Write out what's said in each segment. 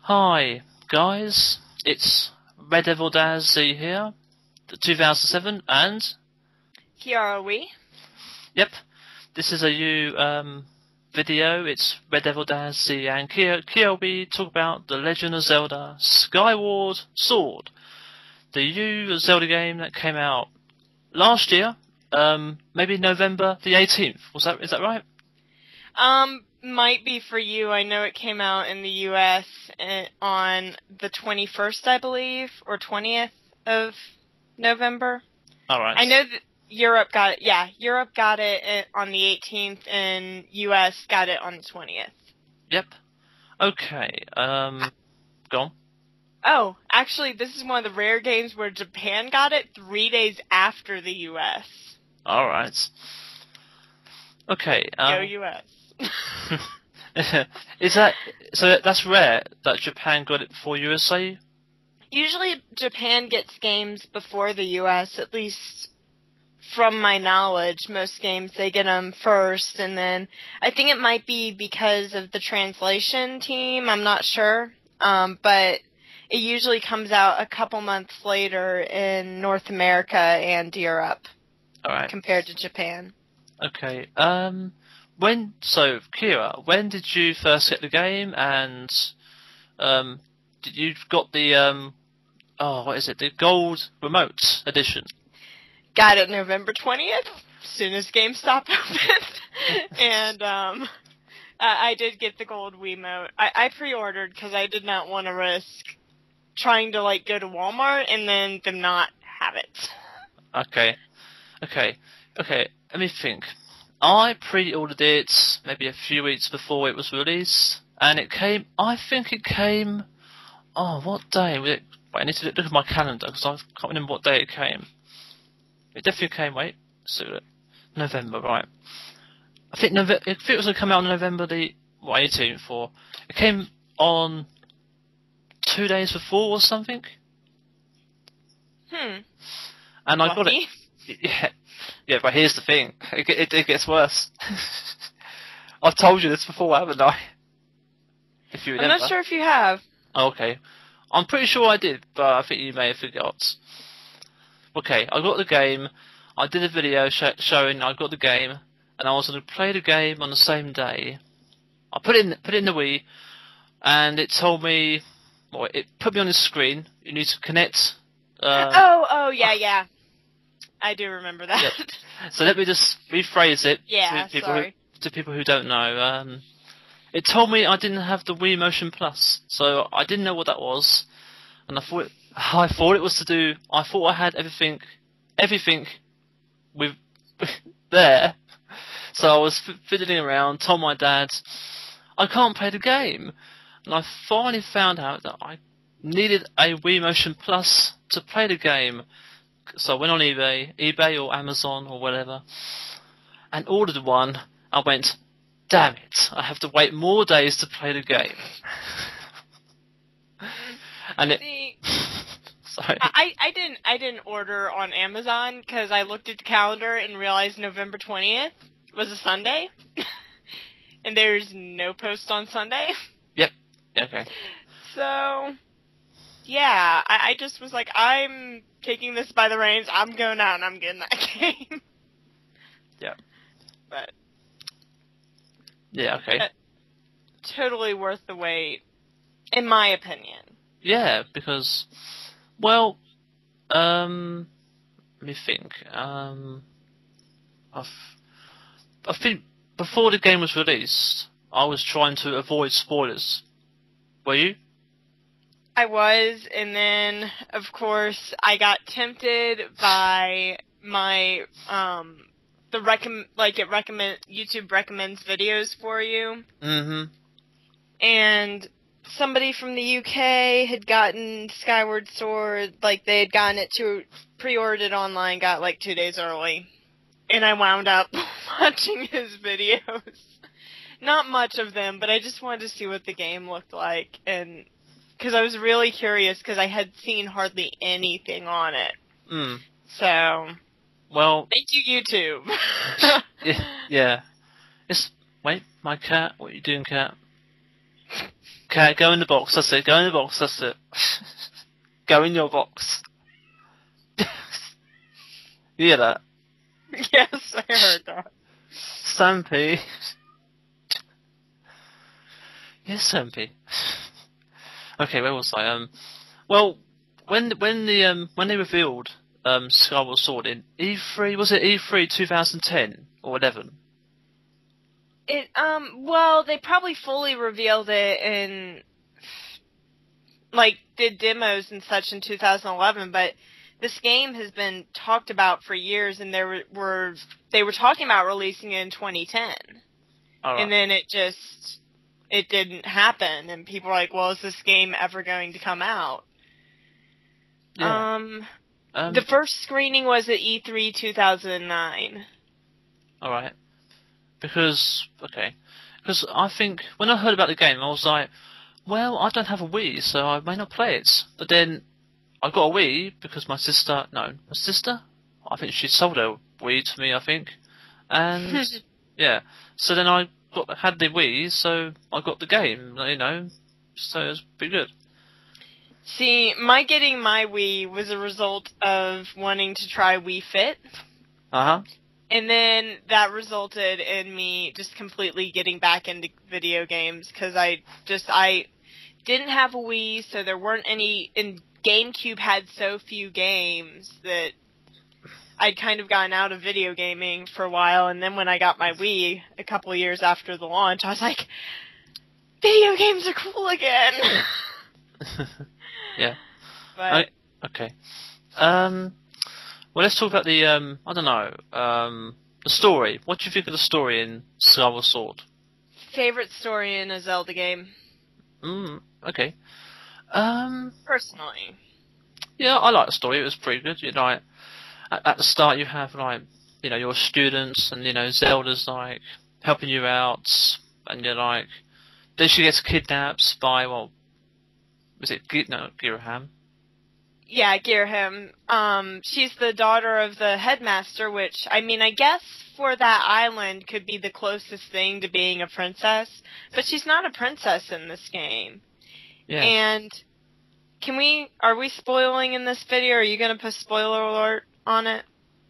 Hi guys, it's RedDevilDazzy here, 2007, and ChiaraWii. yep, this is a new video. It's RedDevilDazzy and ChiaraWii talk about the Legend of Zelda Skyward Sword, the new Zelda game that came out last year, maybe November the 18th. Is that right? Might be for you. I know it came out in the US on the 21st, I believe, or 20th of November. Alright. I know that Europe got it. Yeah, Europe got it on the 18th, and US got it on the 20th. Yep. Okay. Go on. Oh, actually, this is one of the rare games where Japan got it 3 days after the US. Alright. Okay. Go US. Is that so? That's rare that Japan got it before USA. Usually, Japan gets games before the US, at least from my knowledge. Most games, they get them first, and then I think it might be because of the translation team. I'm not sure, but it usually comes out a couple months later in North America and Europe. All right. Compared to Japan. Okay. Kira, when did you first get the game, and did you got the what is it? The gold remote edition? Got it November 20th, as soon as GameStop opened, and I did get the gold Wiimote. I pre-ordered because I did not want to risk trying to go to Walmart and then them not have it. Okay. Let me think. I pre-ordered it maybe a few weeks before it was released, and it came. I think it came. Oh, what day? Wait, I need to look at my calendar because I can't remember what day it came. It definitely came. Wait, November, right? I think if it was going to come out on November the 18th, or it came on 2 days before or something. And I got it. Yeah, but here's the thing. It gets worse. I've told you this before, haven't I? If you remember. I'm not sure if you have. Oh, okay. I'm pretty sure I did, but I think you may have forgot. Okay, I got the game. I did a video showing I got the game, and I was going to play the game on the same day. I put it in the Wii, and it told me, well, it put me on the screen. You need to connect. Yeah. I do remember that. Yep. So let me just rephrase it to people who don't know. It told me I didn't have the Wii Motion Plus, so I didn't know what that was, and I thought it was to do. I thought I had everything with there. So I was fiddling around, told my dad I can't play the game, and I finally found out that I needed a Wii Motion Plus to play the game. So I went on eBay or Amazon or whatever, and ordered one. I went, damn it, I have to wait more days to play the game. And sorry. I didn't order on Amazon because I looked at the calendar and realized November 20th was a Sunday, and there's no post on Sunday. Yep. Okay. So, yeah, I just was like, I'm taking this by the reins. I'm going out and I'm getting that game. Yeah. But. Yeah, okay. Totally worth the wait, in my opinion. Yeah, because, well, let me think. I think before the game was released, I was trying to avoid spoilers. Were you? I was, and then, of course, I got tempted by my, YouTube recommends videos for you. Mm-hmm. And somebody from the UK had gotten Skyward Sword, they had gotten it to pre-ordered it online, got 2 days early. And I wound up watching his videos. Not much of them, but I just wanted to see what the game looked like, and because I was really curious, because I had seen hardly anything on it. So, well, thank you, YouTube. Yeah. Wait, my cat. What are you doing, cat? Okay, go in the box. That's it. Go in the box. That's it. Go in your box. You hear that? Yes, I heard that. Stampy. Yes, Stampy. Okay, where was I? Well, when they revealed Skyward Sword in E3, was it E3 2010 or 11? Well, they probably fully revealed it in, like, did demos and such in 2011, but this game has been talked about for years, and they were talking about releasing it in 2010. Right. And then it didn't happen, and people were like, well, is this game ever going to come out? Yeah. The first screening was at E3 2009. Alright. Because I think, when I heard about the game, I was like, well, I don't have a Wii, so I may not play it. But then, I got a Wii, because my sister, I think she sold her Wii to me, I think. And, yeah. So then I had the Wii, so I got the game, so it was pretty good. See, getting my Wii was a result of wanting to try Wii Fit. Uh-huh. And then that resulted in me just completely getting back into video games, because I didn't have a Wii, so there weren't any, and GameCube had so few games that I'd kind of gotten out of video gaming for a while, and then when I got my Wii a couple of years after the launch, I was like, video games are cool again! Yeah. But, okay. Well, let's talk about the, the story. What do you think of the story in Skyward Sword? favorite story in a Zelda game. Okay. Personally. Yeah, I like the story. It was pretty good. At the start you have, your students, and, Zelda's, helping you out, and then she gets kidnapped by, was it Girahim? Yeah, Girahim. She's the daughter of the headmaster, which, I guess for that island could be the closest thing to being a princess, but she's not a princess in this game. Yeah. And are we spoiling in this video? Are you gonna put spoiler alert on it?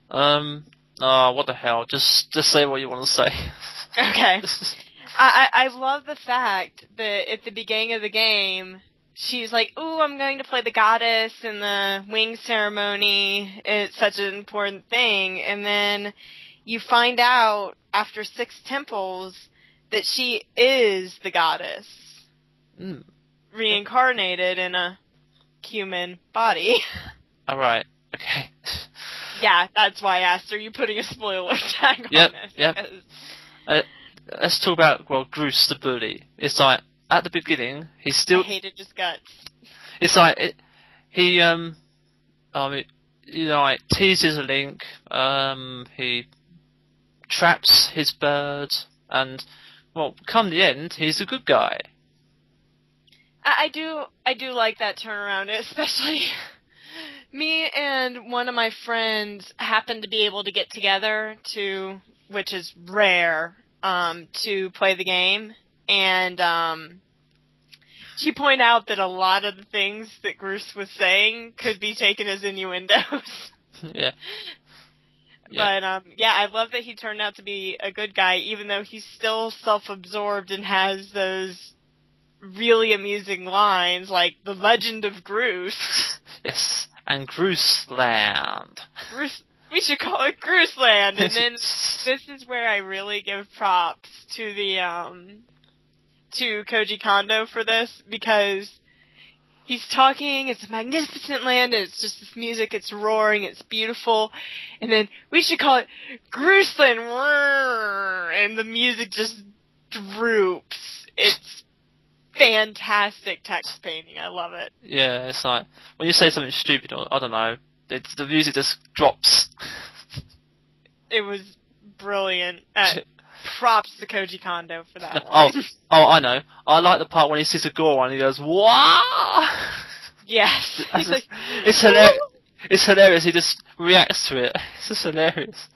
What the hell? Just say what you want to say. Okay. I love the fact that at the beginning of the game, she's like, ooh, I'm going to play the goddess in the wing ceremony. It's such an important thing. And then you find out after 6 temples that she is the goddess. Reincarnated in a human body. Alright, okay. Yeah, that's why I asked, are you putting a spoiler tag on it? Yep. Let's talk about, Groose the bully. It's like, at the beginning, he's still... I hated his guts. It's like, he teases Link, he traps his bird, and, come the end, he's a good guy. I do like that turnaround, especially... Me and one of my friends happened to be able to get together which is rare, to play the game. And, she pointed out that a lot of the things that Groose was saying could be taken as innuendos. Yeah. But, I love that he turned out to be a good guy, even though he's still self-absorbed and has those really amusing lines, like the Legend of Groose. Yes. And Groose Land. We should call it Groose Land. And then this is where I really give props to to Koji Kondo for this, because he's talking, it's a magnificent land, it's just this music, it's roaring, it's beautiful, and then we should call it Groose Land, and the music just droops. It's fantastic text painting. I love it. Yeah, it's like, when you say something stupid, or I don't know, the music just drops. It was brilliant. Props to Koji Kondo for that Oh, one. I know. I like the part when he sees a gore and he goes, "Wah!" Yes. It's hilarious. It's hilarious. He just reacts to it. It's just hilarious.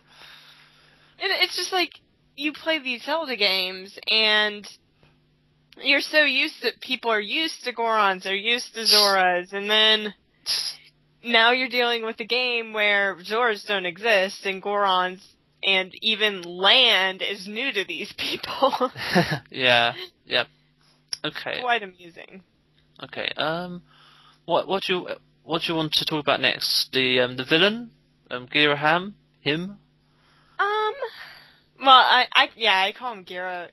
And it's just like, you play these Zelda games, and You're so used to, people are used to Gorons, they're used to Zoras, and then now you're dealing with a game where Zoras don't exist, and Gorons, and even land is new to these people. Yeah, yep. Okay. Quite amusing. Okay, what do you want to talk about next? The villain? Giraham? Him? Well, I call him Gira.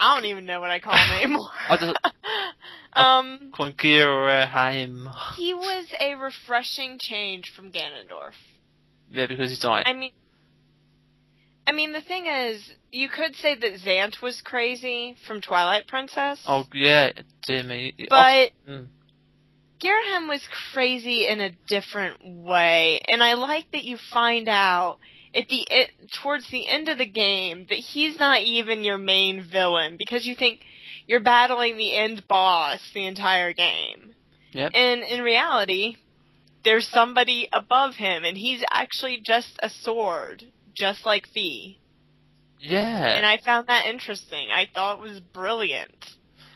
I don't even know what I call him anymore. Call him Giraham. He was a refreshing change from Ganondorf. Yeah, because he died. I mean, the thing is, you could say that Zant was crazy from Twilight Princess. Oh, yeah, dear me. But Giraham was crazy in a different way, and I like that you find out towards the end of the game that he's not even your main villain, because you think you're battling the end boss the entire game. Yep. And in reality, there's somebody above him, and he's actually just a sword, just like Fi. Yeah. And I found that interesting. I thought it was brilliant.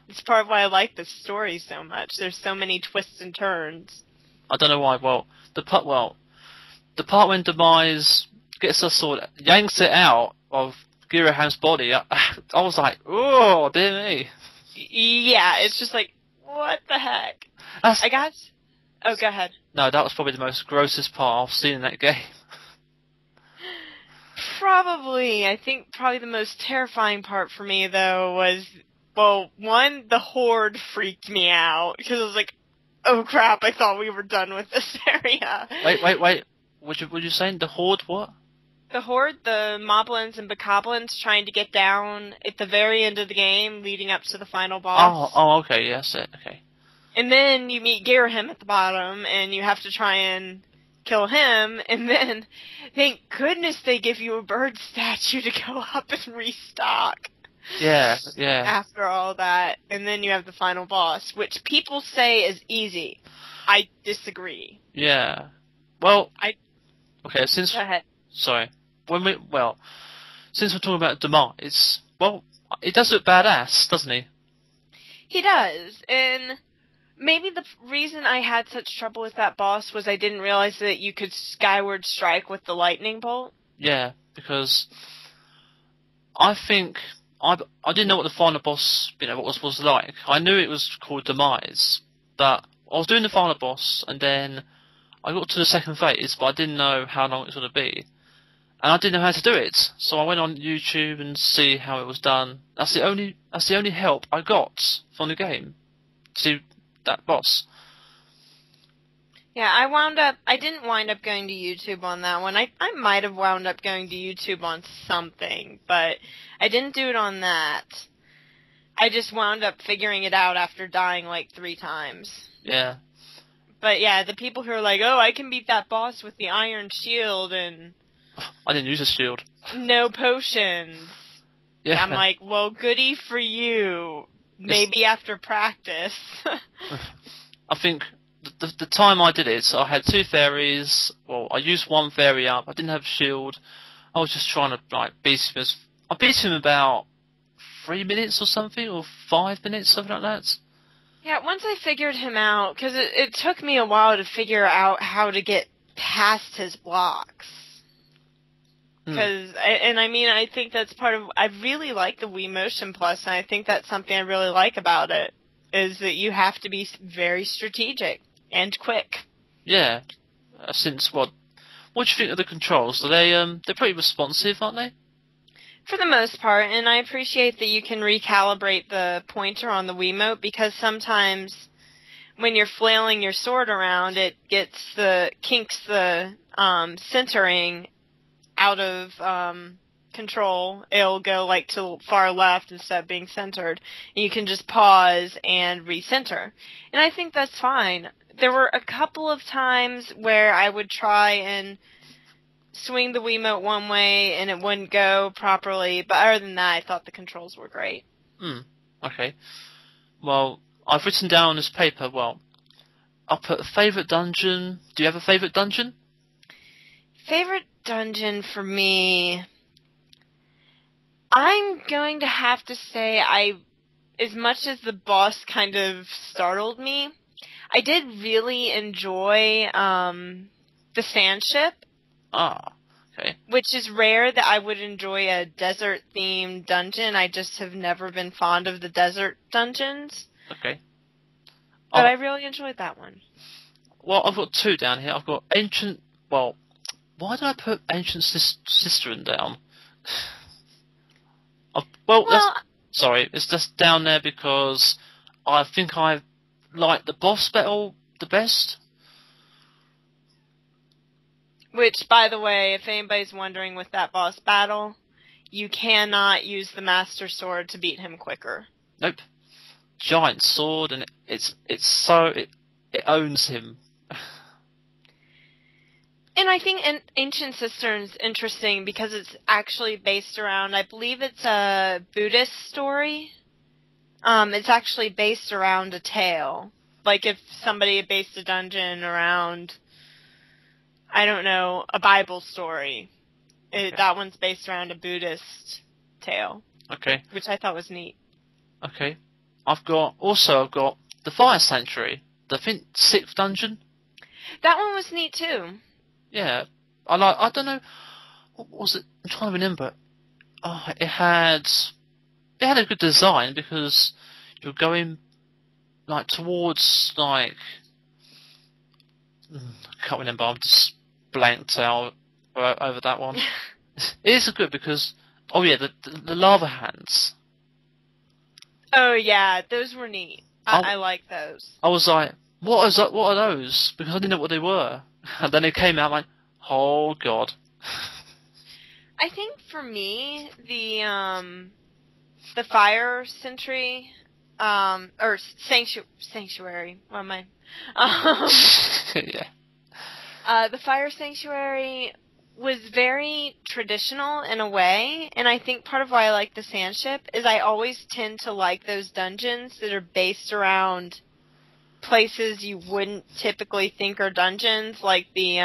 It's part of why I like the story so much. There's so many twists and turns. I don't know why. Well, the part when Demise gets a sword, yanks it out of Giraham's body, I was like, oh, dear me. Yeah, it's just like, what the heck? I guess. Oh, go ahead. No, that was probably the most grossest part I've seen in that game. Probably. I think probably the most terrifying part for me, though, was, well, one, the Horde freaked me out, because I was like, oh crap, I thought we were done with this area. Wait. What you saying? The Horde what? The Horde, the Moblins and Bokoblins trying to get down at the very end of the game, leading up to the final boss. Oh, okay, yes, okay. And then you meet Girahim at the bottom, and you have to try and kill him, and then, thank goodness they give you a bird statue to go up and restock. Yeah. After all that, and then you have the final boss, which people say is easy. I disagree. Yeah. Well, okay, since... Go ahead. Sorry. Since we're talking about Demise, well, he does look badass, doesn't he? He does, and maybe the reason I had such trouble with that boss was I didn't realize that you could Skyward Strike with the lightning bolt. Yeah, because I think I didn't know what the final boss, what was like. I knew it was called Demise, but I was doing the final boss, and then I got to the second phase, but I didn't know how long it was going to be. And I didn't know how to do it, so I went on YouTube and see how it was done. That's the only help I got from the game to that boss. Yeah, I didn't wind up going to YouTube on that one. I might have wound up going to YouTube on something, but I didn't do it on that. I just wound up figuring it out after dying like 3 times. Yeah. But yeah, the people who are like, oh, I can beat that boss with the iron shield and... I didn't use a shield. No potions. Yeah. I'm like, well, goody for you. Maybe after practice. I think the time I did it, I had 2 fairies. Well, I used 1 fairy up. I didn't have a shield. I was just trying to beat him. I beat him about 3 minutes or something, or 5 minutes, something like that. Yeah, once I figured him out, because it took me a while to figure out how to get past his blocks. Because, I think that's part of, I really like the Wii Motion Plus, and I think that's something I really like about it, is that you have to be very strategic and quick. Yeah. Since what do you think of the controls? Are they're pretty responsive, aren't they? For the most part, and I appreciate that you can recalibrate the pointer on the Wiimote, because sometimes when you're flailing your sword around, it kinks the centering out of control. It'll go to far left instead of being centered. And you can just pause and recenter. And I think that's fine. There were a couple of times where I would try and swing the Wiimote one way and it wouldn't go properly, but other than that, I thought the controls were great. Okay. Well, I've written down on this paper, I'll put a favourite dungeon. Do you have a favourite dungeon? Favorite dungeon for me, I'm going to have to say I as much as the boss kind of startled me, I did really enjoy the sand ship. Ah, okay. Which is rare that I would enjoy a desert-themed dungeon. I just have never been fond of the desert dungeons. Okay. But I really enjoyed that one. Well, I've got 2 down here. I've got Ancient... Well, why did I put Ancient Cistern down? Sorry, it's just down there because I think I like the boss battle the best. Which, by the way, if anybody's wondering with that boss battle, you cannot use the Master Sword to beat him quicker. Nope. Giant sword, and it owns him. And I think Ancient Cistern's interesting because it's actually based around, I believe it's a Buddhist story. It's actually based around a tale. Like if somebody based a dungeon around, I don't know, a Bible story. Okay. That one's based around a Buddhist tale. Okay. Which I thought was neat. Okay. I've got the Fire Sanctuary, the 6th dungeon. That one was neat too. Yeah, I don't know, what was it? I'm trying to remember. Oh, it had a good design because you're going like towards like I can't remember. I'm just blanked out over that one. It is good because the lava hands. Oh yeah, those were neat. I like those. I was like, what are those? Because I didn't know what they were. And then it came out like, oh god. I think for me, the fire sentry, or sanctuary. What am I? Yeah. The fire sanctuary was very traditional in a way, and I think part of why I like the sand ship is I always tend to like those dungeons that are based around places you wouldn't typically think are dungeons, like the,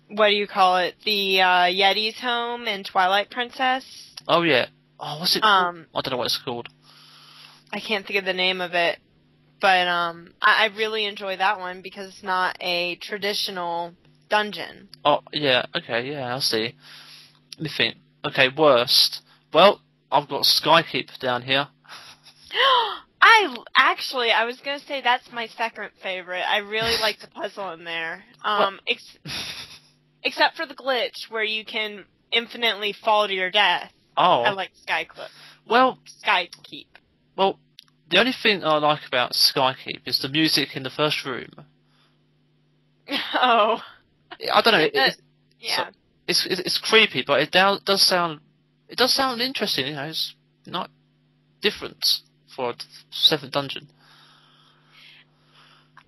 what do you call it? The, Yeti's home in Twilight Princess. Oh, yeah. Oh, what's it called? I don't know what it's called. I can't think of the name of it. But, I really enjoy that one because it's not a traditional dungeon. Oh, yeah. Okay, yeah, I see. Let me think. Okay, worst. Well, I've got Skykeep down here. I was gonna say that's my second favorite. I really like the puzzle in there. Except for the glitch where you can infinitely fall to your death. Oh. I like Skykeep. Well, the only thing I like about Skykeep is the music in the first room. Oh. I don't know. Yeah. It's creepy, but it does sound interesting. You know, it's not different for a 7th dungeon.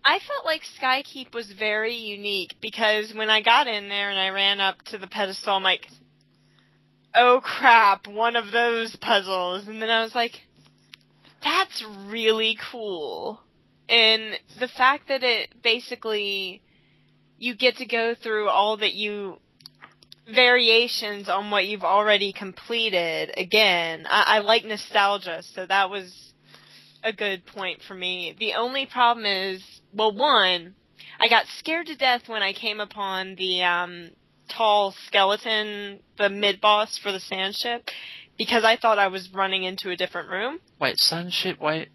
I felt like Skykeep was very unique because when I got in there and I ran up to the pedestal, I'm like, oh crap, one of those puzzles. And then I was like, that's really cool. And the fact that it basically, you get to go through all variations on what you've already completed again. I like nostalgia, so that was a good point for me. The only problem is, well, one, I got scared to death when I came upon the tall skeleton, the mid-boss for the sand ship, because I thought I was running into a different room. Wait, sand ship? Wait,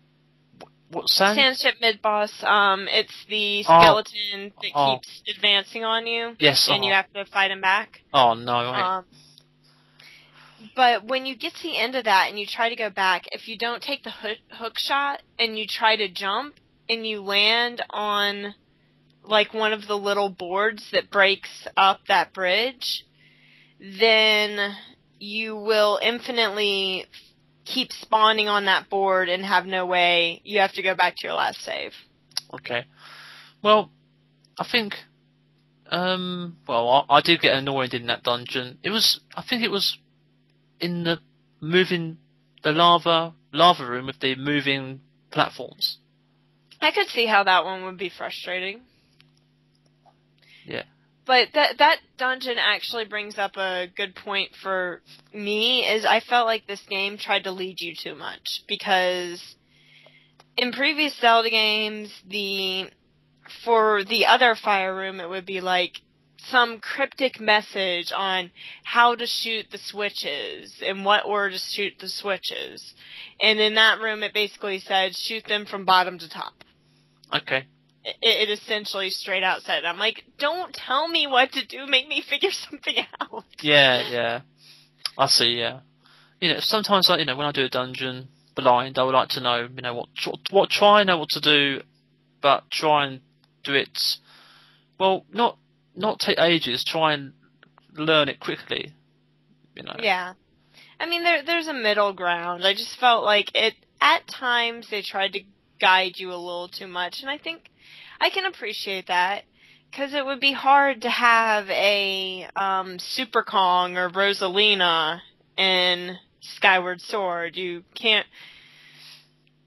what sand? Sand ship mid-boss, it's the skeleton that keeps advancing on you. Yes. And you have to fight him back. Oh, no, wait. But when you get to the end of that and you try to go back, if you don't take the hook shot and you try to jump and you land on like one of the little boards that breaks up that bridge, then you will infinitely keep spawning on that board and have no way. You have to go back to your last save. Okay. Well, I think I did get annoyed in that dungeon. I think it was in the lava room with the moving platforms. I could see how that one would be frustrating. Yeah. But that dungeon actually brings up a good point for me, is I felt like this game tried to lead you too much. Because in previous Zelda games, for the other fire room, it would be like some cryptic message on how to shoot the switches, and what order to shoot the switches. And in that room, it basically said, shoot them from bottom to top. Okay. It essentially straight out said, I'm like, don't tell me what to do, make me figure something out. Yeah. I see, yeah. Sometimes, like, when I do a dungeon blind, I would like to know, try and know what to do, but try and do it, well, not take ages, try and learn it quickly, Yeah. I mean, there's a middle ground. I just felt like at times they tried to guide you a little too much, and I think I can appreciate that, because it would be hard to have a Super Kong or Rosalina in Skyward Sword. You can't...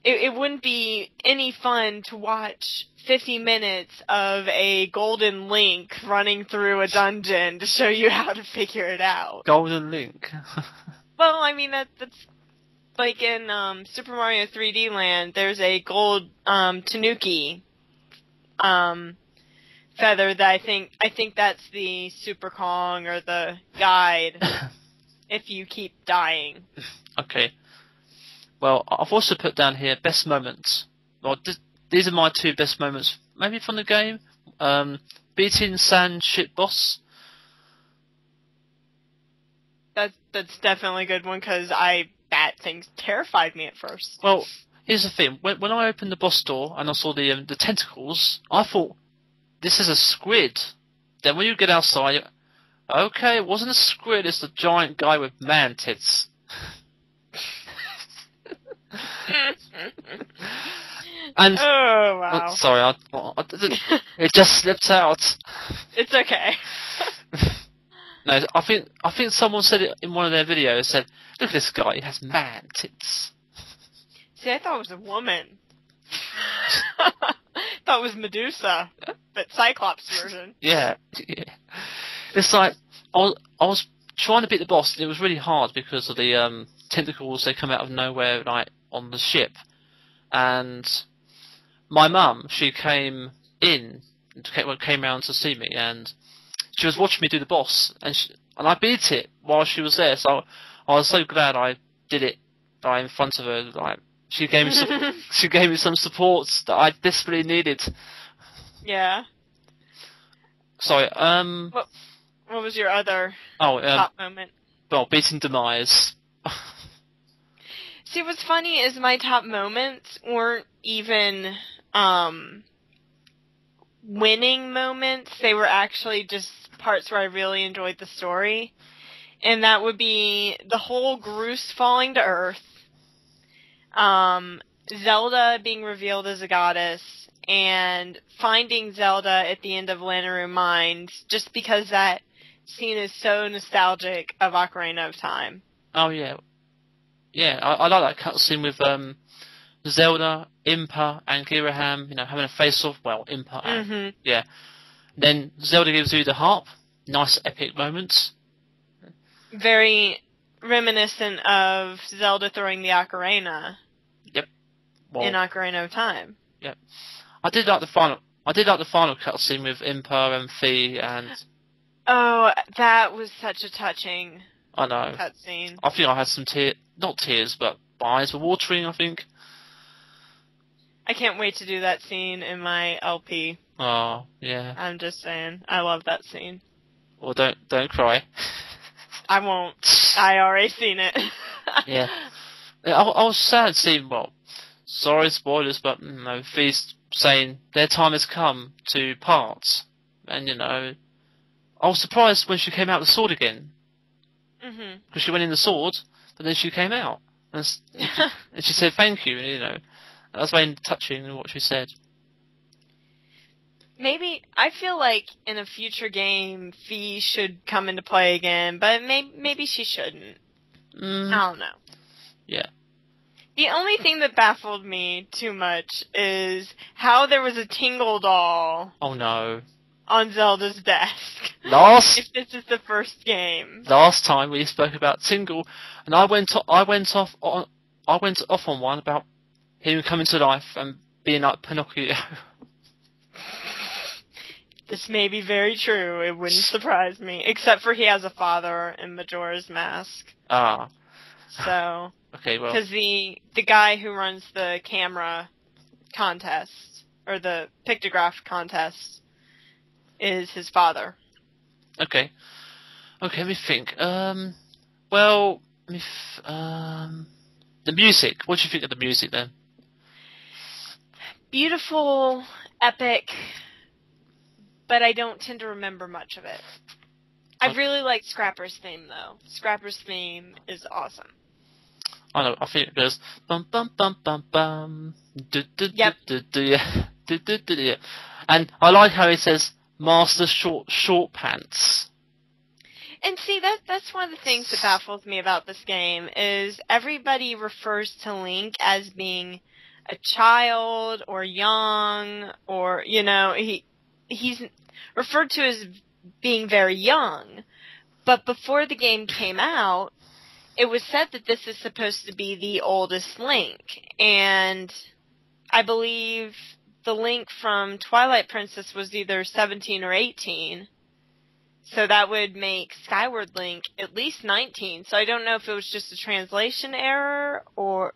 It wouldn't be any fun to watch 50 minutes of a Golden Link running through a dungeon to show you how to figure it out. Golden Link? Well, I mean, that's like in Super Mario 3D Land, there's a gold Tanuki feather that I think that's the Super Kong or the guide if you keep dying. Okay. Well, I've also put down here best moments. Well, these are my 2 best moments, maybe from the game. Beating Sand Ship Boss. That's definitely a good one, because that thing terrified me at first. Well, here's the thing. When I opened the boss door and I saw the tentacles, I thought, this is a squid. Then when you get outside, okay, it wasn't a squid, it's a giant guy with man tits. And oh, wow. Sorry, it just slipped out. It's okay. No, I think someone said it in one of their videos. Said, "Look at this guy; he has man tits." See, I thought it was a woman. Thought it was Medusa, but Cyclops version. Yeah. It's like I was trying to beat the boss, and it was really hard because of the tentacles. They come out of nowhere, like on the ship. And my mum, she came round to see me, and she was watching me do the boss, and I beat it while she was there. So I was so glad I did it right in front of her. Like, she gave me some support that I desperately needed. Yeah. Sorry. What was your other top moment? Well, beating Demise. See, what's funny is my top moments weren't even winning moments. They were actually just parts where I really enjoyed the story. And that would be the whole Groose falling to Earth, Zelda being revealed as a goddess, and finding Zelda at the end of Lanayru Mines, just because that scene is so nostalgic of Ocarina of Time. Oh, yeah. Yeah, I like that cutscene with Zelda, Impa, and Giraham, having a face-off. Well, Impa and... Yeah. Then Zelda gives you the harp. Nice epic moment. Very reminiscent of Zelda throwing the ocarina. Yep. Well, in Ocarina of Time. Yep. I did like the final cutscene with Impa and Fi and... Oh, that was such a touching... I know. Cutscene. I think I had some not tears, but my eyes were watering, I think. I can't wait to do that scene in my LP. Oh, yeah. I'm just saying. I love that scene. Well, don't cry. I won't. I already seen it. Yeah. I was sad seeing, sorry, spoilers, but, Fi's saying their time has come to part. And, I was surprised when she came out with the sword again. Because she went in the sword, but then she came out. And she said thank you, and, that was very touching in what she said. Maybe, I feel like in a future game, Fi should come into play again, but maybe she shouldn't. I don't know. Yeah. The only thing that baffled me too much is how there was a Tingle doll. Oh no. on Zelda's desk. Last if this is the first game. Last time we spoke about Tingle, and I went off on one about him coming to life and being like Pinocchio. This may be very true. It wouldn't surprise me, except for he has a father in Majora's Mask. Ah. So. Okay, well. Because the guy who runs the camera contest, or the pictograph contest, is his father. Okay. Okay, let me think. Well, the music. What do you think of the music then? Beautiful, epic, but I don't tend to remember much of it. I really like Scrapper's theme, though. Scrapper's theme is awesome. I know. I think it goes bum bum bum bum bum. Yep. And I like how it says Master Short Pants. And see, that's one of the things that baffles me about this game is everybody refers to Link as being a child or young, or he's referred to as being very young. But before the game came out, it was said that this is supposed to be the oldest Link, and I believe the Link from Twilight Princess was either 17 or 18, so that would make Skyward Link at least 19, so I don't know if it was just a translation error, or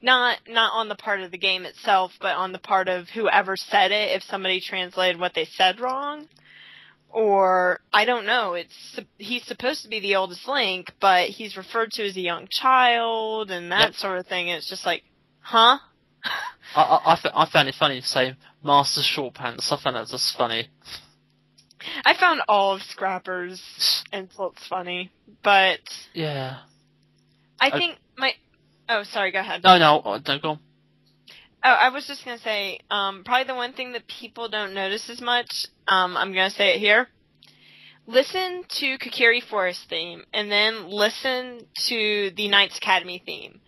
not on the part of the game itself, but on the part of whoever said it, if somebody translated what they said wrong. Or, I don't know, he's supposed to be the oldest Link, but he's referred to as a young child, and that sort of thing, and it's just like, huh? I found it funny to say Master Short Pants. I found that just funny. I found all of Scrapper's insults funny, but... Yeah. I think Oh, sorry, go ahead. No, go on. Oh, I was just going to say, probably the one thing that people don't notice as much, I'm going to say it here. Listen to Kokiri Forest theme, and then listen to the Knights Academy theme.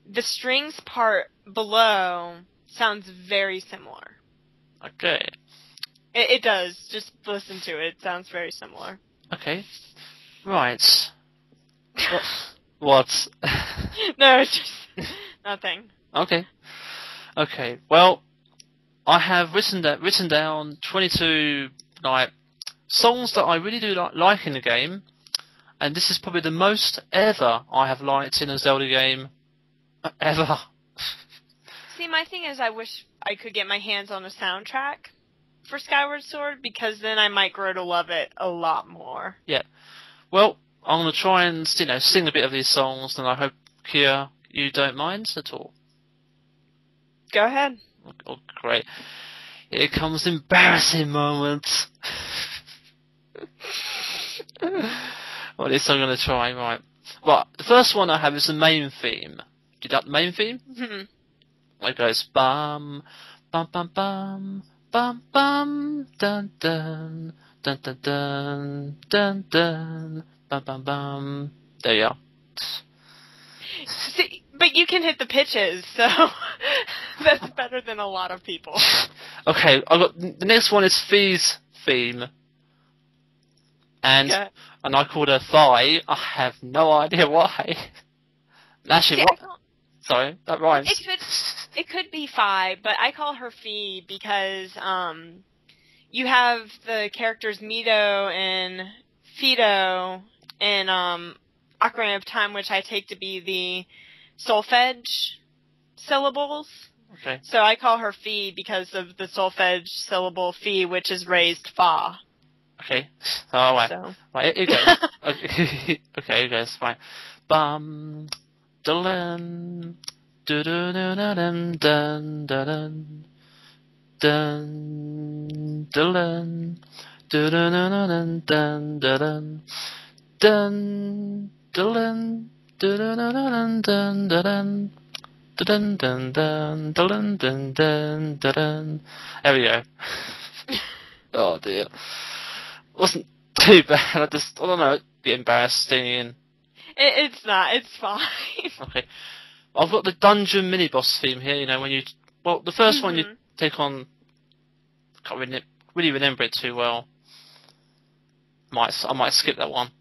The strings part below sounds very similar. Okay. It does. Just listen to it. It sounds very similar. Okay. Right. What? No, it's just nothing. Okay. Okay, well, I have written down 22 songs that I really do like in the game, and this is probably the most ever I have liked in a Zelda game ever. See, my thing is I wish I could get my hands on a soundtrack for Skyward Sword, because then I might grow to love it a lot more. Yeah. Well, I'm going to try and sing a bit of these songs, and I hope, Kia, you don't mind at all. Go ahead. Oh, great. Here comes embarrassing moments. Well, this I'm going to try, right. Right, the first one I have is the main theme. Do you like the main theme? Mm-hmm. It goes bum, bum, bum, bum, bum, bum, dun, dun, dun, dun, dun, dun, dun, bum, bum, bum. There you are. See, but you can hit the pitches, so that's better than a lot of people. Okay, the next one is Fee's theme. And I called her Thigh. I have no idea why. Actually, what? Sorry, that rhymes. It could be Phi, but I call her Fee because you have the characters Mito and Fido and Ocarina of Time, which I take to be the solfege syllables. Okay. So I call her Fee because of the solfege syllable Fee, which is raised Fa. Okay. Oh, right. So. Right, it goes. Okay, it goes. Fine. Bum, dun, dun, dun, dun, dun, dun, dun, dun, dun, dun, dun, dun, dun, dun, dun, dun, dun, dun. Dun dun dun dun dun dun dun. There we go. Oh dear. Wasn't too bad. I don't know. It'd be embarrassing. It's not. It's fine. Okay. I've got the dungeon mini boss theme here. When the first one you take on. I can't really remember it too well. I might skip that one.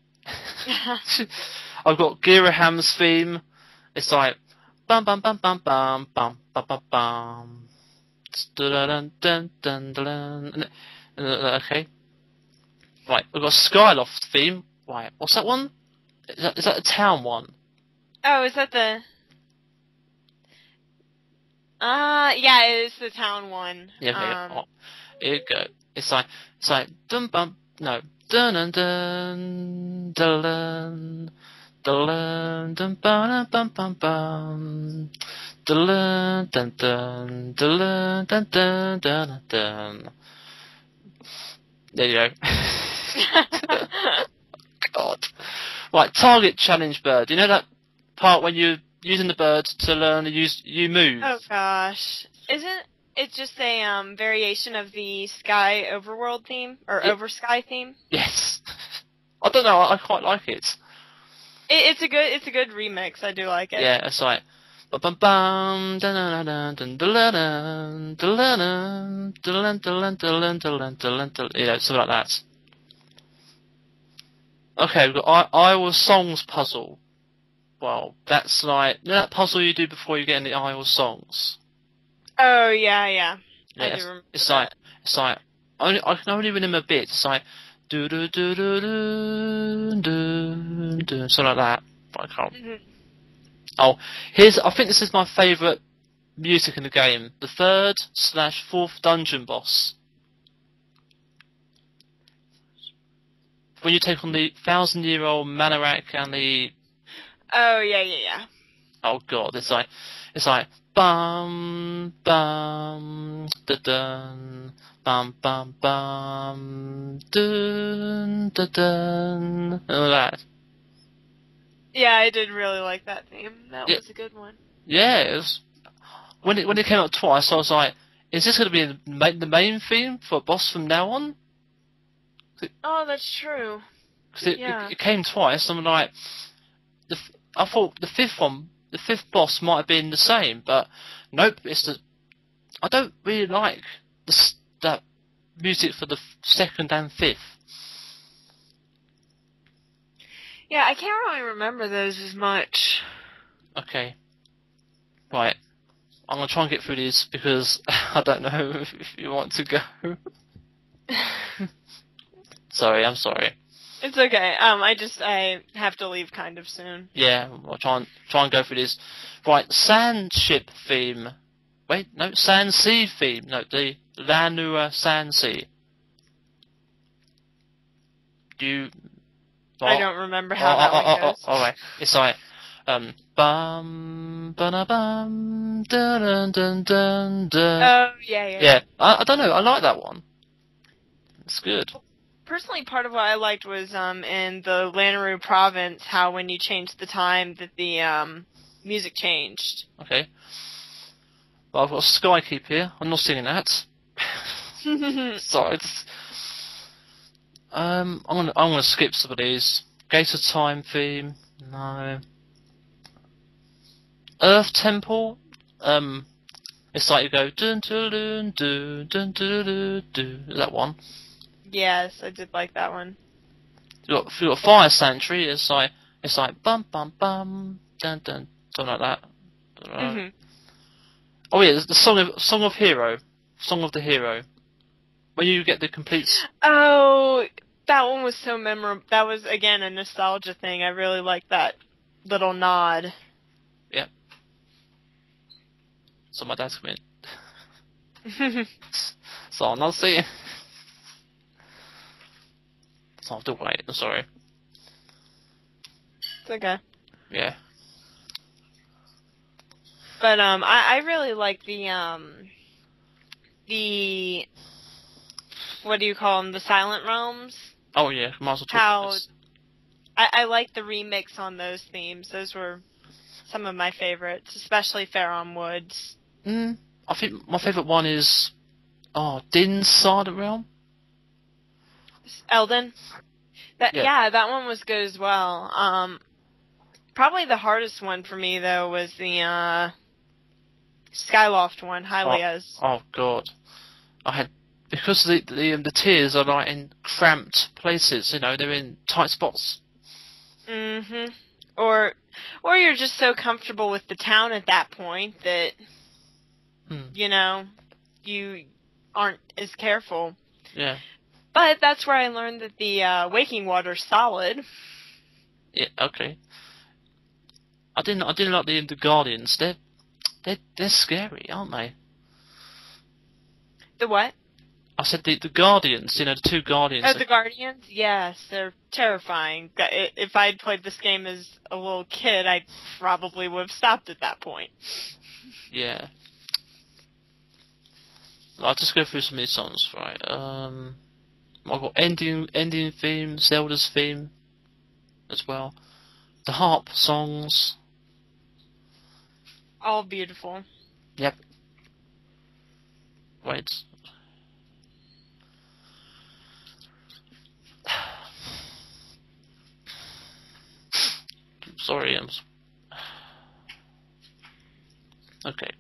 I've got Giraham's theme. It's like bum bum bum bum bum bum bum bum bum. Dun dun dun dun. Okay. Right, we've got Skyloft theme. Right, what's that one? Is that the town one? Oh, is that the? Yeah, it is the town one. Yeah, okay. Here you go. It's like dun bum no dun dun dun dun dun dun bum bum bum bum dun dun dun dun dun dun dun dun. There you go. God. Right, target challenge bird. You know that part when you're using the bird to learn to you move? Oh gosh. Isn't it just a variation of the Sky Overworld theme? Or Over Sky theme? Yes. I don't know, I quite like it. It's a good remix, I do like it. Yeah, it's like bum bum dun dun dun dun dun dun dun dun dun, you know, something like that. Okay, we've got Iowa Songs puzzle. Well, that's like, you know that puzzle you do before you get in the Iowa Songs? Oh, yeah. I do remember it's that. like, I can only remember a bit. It's like, do do do do do do do, something like that. But I can't. Mm-hmm. Oh, I think this is my favourite music in the game. The 3rd/4th dungeon boss. When you take on the 1,000-year-old Manorak and the... Oh, yeah. Oh god, it's like bum bum da dun bum bum bum dun da dun, and all that. Yeah, I did really like that theme. That was a good one. Yeah, it was, when it came out twice, I was like, is this going to be the main theme for a boss from now on? Oh, that's true. Because it came twice, and I'm like, I thought the 5th boss might have been the same, but nope, I don't really like that music for the 2nd and 5th. Yeah, I can't really remember those as much. Okay. Right. I'm going to try and get through these because I don't know if you want to go. Sorry, I'm sorry. It's okay. I have to leave kind of soon. Yeah, I'll try and go through this. Right, Sand Ship theme. Wait, no, Sand Sea theme. No, the Lanua Sand Sea. I don't remember how that one goes. Alright, it's like bum ba bum dun dun dun dun. Oh yeah. Yeah, I don't know. I like that one. It's good. Personally, part of what I liked was in the Lanaroo province, how when you changed the time that the music changed. Okay. Well, I've got Skykeep here. I'm not singing that. Sorry. I'm gonna skip some of these. Gate of Time theme. No. Earth Temple. It's like you go dun dun dun dun dun dun dun. Is that one? Yes, I did like that one. You got Fire Sanctuary. It's like bum bum bum dun dun, something like that. Mm-hmm. Oh yeah, the Song of the Hero. When you get the complete. Oh, that one was so memorable. That was again a nostalgia thing. I really liked that little nod. Yeah. So my dad's coming in. So I'm not seeing. So I have to wait. I'm sorry. It's okay. Yeah. But I really like the what do you call them? The Silent Realms. Oh yeah, might as well talk about this. I like the remix on those themes. Those were some of my favorites, especially Faron Woods. I think my favourite one is Din's Silent Realm. Elden. That one was good as well. Probably the hardest one for me though was the Skyloft one, Hylia's. Oh god, I had because the tiers are like in cramped places. You know, they're in tight spots. Mhm. Or you're just so comfortable with the town at that point that you know you aren't as careful. Yeah. But that's where I learned that the waking water's solid. Yeah. Okay. I didn't like the Guardians. They're scary, aren't they? The what? I said the Guardians. You know, the two Guardians. Oh, the Guardians? Yes, they're terrifying. If I'd played this game as a little kid, I probably would have stopped at that point. Yeah. I'll just go through some of these songs, right? I've got ending theme, Zelda's theme, as well. The harp songs. All beautiful. Yep. Wait. Sorry, okay.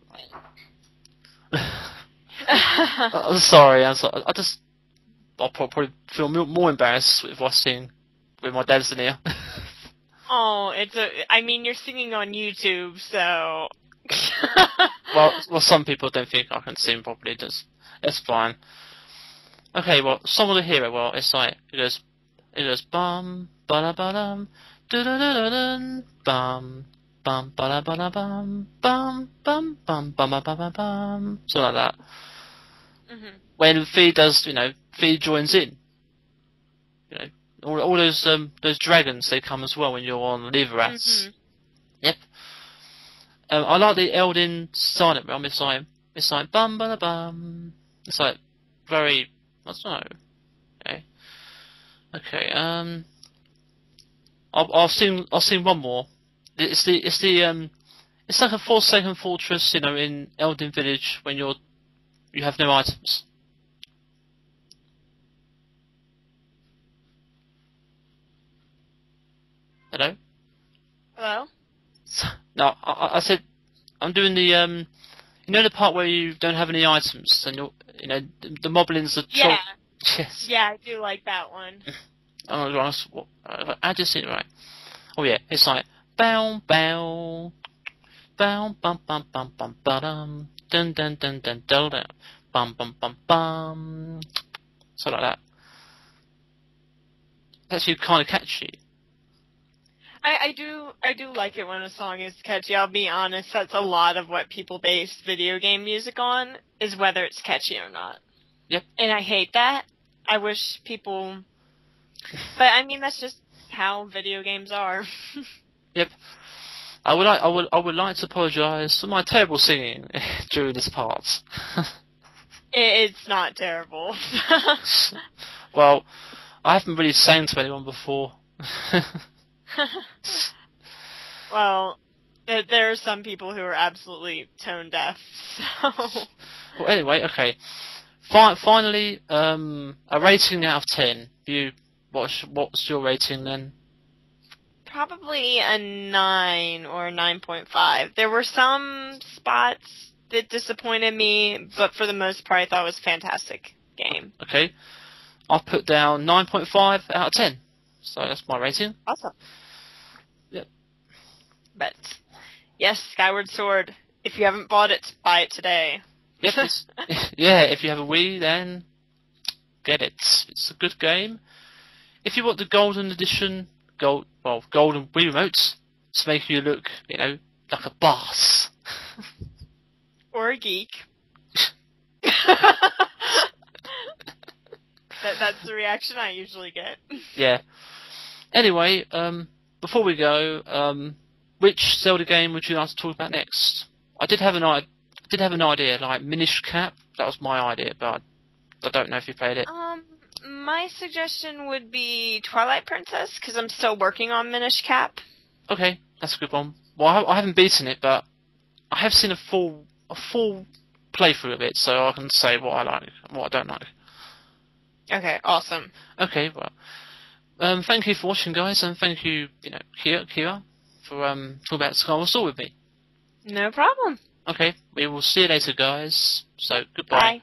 I'm sorry. I'll probably feel more embarrassed if I sing with my dad's in here. Oh, I mean, you're singing on YouTube, so. well, some people don't think I can sing properly. It's fine. Okay, well, Song of the Hero. Well, it's like it goes bum ba da ba dum da da da da bum bum ba da ba da bum bum bum bum bum bum bum bum, something like that. Mhm. When Fee does, Fee joins in. All those dragons, they come as well when you're on Leverats. Mhm. Yep. I like the Elden silent realm. It's like bum ba da bum. It's like very, I don't know. Okay. I'll sing one more. It's like a Forsaken Fortress, in Elden Village when you have no items. Hello? Hello? No, I said I'm doing the the part where you don't have any items and the moblins are Yeah. Yes. Yeah, I do like that one. I just see it right. Oh yeah, it's like bow bow bow bum bum bum bum bum dun dun dun dun dun dun bum bum bum bum, so like that. That's actually kind of catchy. I do like it when a song is catchy. I'll be honest, that's a lot of what people base video game music on, is whether it's catchy or not. Yep. And I hate that. I wish people... But, I mean, that's just how video games are. Yep. I would like to apologise for my terrible singing during this part. It's not terrible. Well, I haven't really sang to anyone before. Well, there are some people who are absolutely tone deaf, so... Well, anyway, okay. Finally, a rating out of 10. What's your rating then? Probably a 9 or a 9.5. There were some spots that disappointed me, but for the most part, I thought it was a fantastic game. Okay. I've put down 9.5 out of 10. So that's my rating. Awesome. Yep. But, yes, Skyward Sword. If you haven't bought it, buy it today. Yep. Yeah, if you have a Wii, then get it. It's a good game. If you want the golden edition, golden Wii remotes to make you look, like a boss. Or a geek. That's the reaction I usually get. Yeah. Anyway, before we go, which Zelda game would you like to talk about next? I did have an idea, like Minish Cap. That was my idea, but I don't know if you played it. My suggestion would be Twilight Princess, because I'm still working on Minish Cap. Okay, that's a good one. Well, I haven't beaten it, but I have seen a full playthrough of it, so I can say what I like and what I don't like. Okay, awesome. Okay, well, thank you for watching, guys, and thank you, Kira, for talking about Skyward Sword with me. No problem. Okay, we will see you later, guys. So, goodbye. Bye.